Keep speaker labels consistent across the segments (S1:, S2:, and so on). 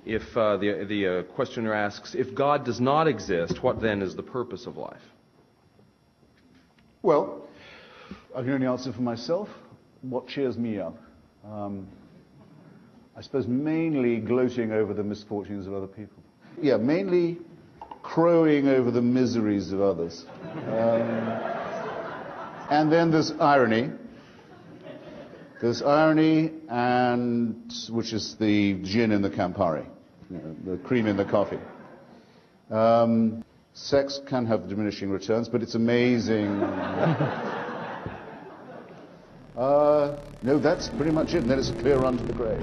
S1: if the questioner asks, if God does not exist, what then is the purpose of life?
S2: Well, I can only answer for myself. What cheers me up? I suppose mainly gloating over the misfortunes of other people. Yeah, mainly crowing over the miseries of others. And then there's irony. There's irony, and which is the gin in the Campari, the cream in the coffee. Sex can have diminishing returns, but it's amazing. No, that's pretty much it. And then it's a clear run to the grave.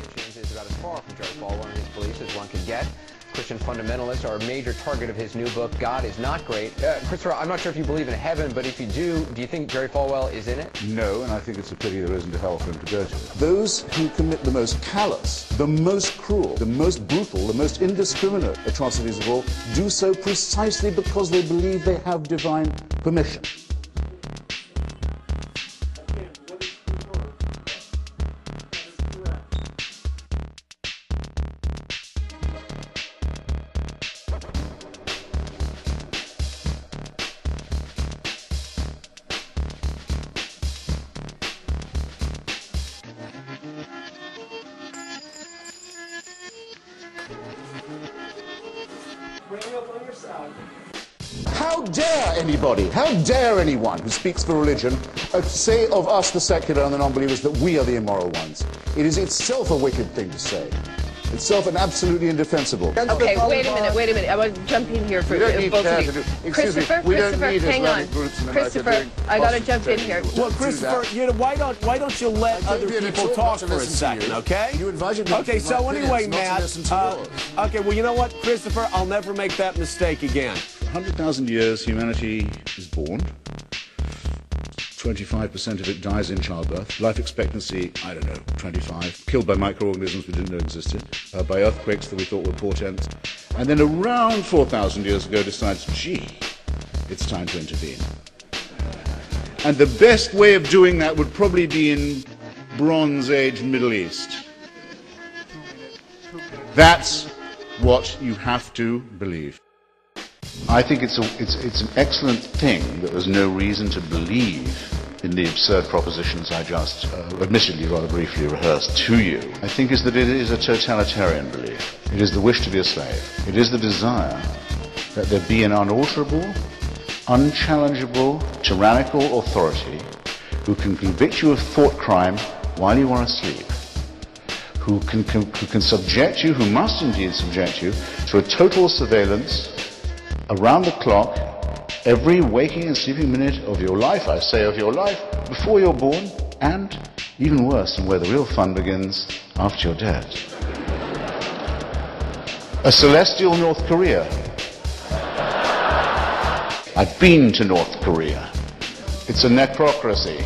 S3: Hitchens is about as far from Jerry Falwell and his beliefs as one can get. Christian fundamentalists are a major target of his new book, God is Not Great. Christopher, I'm not sure if you believe in heaven, but if you do you think Jerry Falwell is in it?
S2: No, and I think it's a pity there isn't a hell for him to go to. Those who commit the most callous, the most cruel, the most brutal, the most indiscriminate atrocities of all, do so precisely because they believe they have divine permission. How dare anybody, how dare anyone who speaks for religion say of us, the secular and the non-believers, that we are the immoral ones? It is itself a wicked thing to say. Itself and absolutely indefensible.
S4: Okay, wait a minute. I want to jump in here for both of you. Christopher, hang on. Christopher, I got to jump in here.
S5: Well, Christopher, why don't you let other people talk for a second, okay?
S2: You invited me.
S5: Okay, so anyway, Matt. Okay, well, you know what, Christopher? I'll never make that mistake again.
S2: 100,000 years, humanity is born. 25% of it dies in childbirth. Life expectancy, I don't know, 25. Killed by microorganisms we didn't know existed. By earthquakes that we thought were portents. And then around 4,000 years ago decides, gee, it's time to intervene. And the best way of doing that would probably be in Bronze Age Middle East. That's what you have to believe. I think it's an excellent thing that there's no reason to believe in the absurd propositions I just, admittedly rather briefly rehearsed to you. I think is that it is a totalitarian belief. It is the wish to be a slave. It is the desire that there be an unalterable, unchallengeable, tyrannical authority who can convict you of thought crime while you are asleep, who can subject you, who must indeed subject you, to a total surveillance around the clock, every waking and sleeping minute of your life, I say of your life, before you're born, and even worse, and where the real fun begins, after you're dead. A celestial North Korea. I've been to North Korea. It's a necrocracy.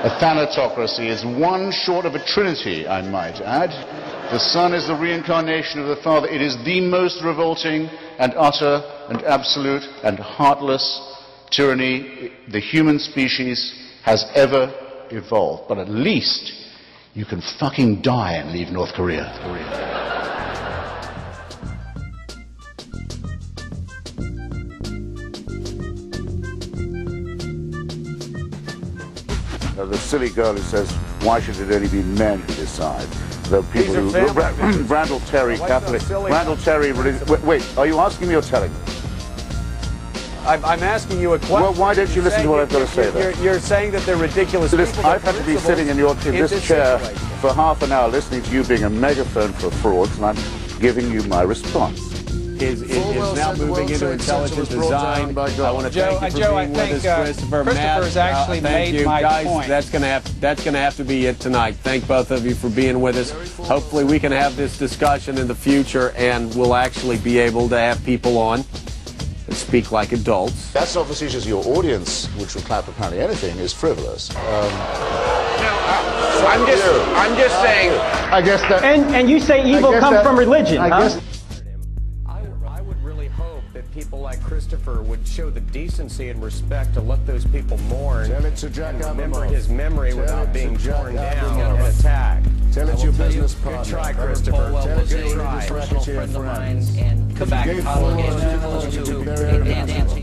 S2: A thanatocracy is one short of a trinity, I might add. The Son is the reincarnation of the Father. It is the most revolting and utter and absolute and heartless tyranny the human species has ever evolved. But at least you can fucking die and leave North Korea. The silly girl who says, why should it only be men who decide? The people who... Randall Terry, Catholic... Randall Terry... Wait, are you asking me or telling me?
S5: I'm asking you a question.
S2: Well, why don't you listen to what I've got to say then?
S5: You're saying that they're ridiculous people.
S2: I've had to be sitting in this chair for half an hour listening to you being a megaphone for frauds, and I'm giving you my response.
S5: Is now moving into intelligent design. I want to thank you for being with us, Christopher.
S6: Christopher's actually made my point.
S5: That's going to have to be it tonight. Thank both of you for being with us. Hopefully we can have this discussion in the future, and we'll actually be able to have people on that speak like adults.
S2: That's not facetious. Your audience, which will clap apparently anything, is frivolous.
S3: I'm just saying.
S2: I guess that.
S6: And you say evil comes from religion, huh?
S5: I would really hope that people like Chris
S7: Christopher would show the decency and respect to let those people mourn and remember his memory without being torn down and attacked.
S8: Tell it your business partner.
S7: Good try, Christopher.
S8: Tell it
S7: good try.
S8: personal friend of mine
S6: and come back and follow again.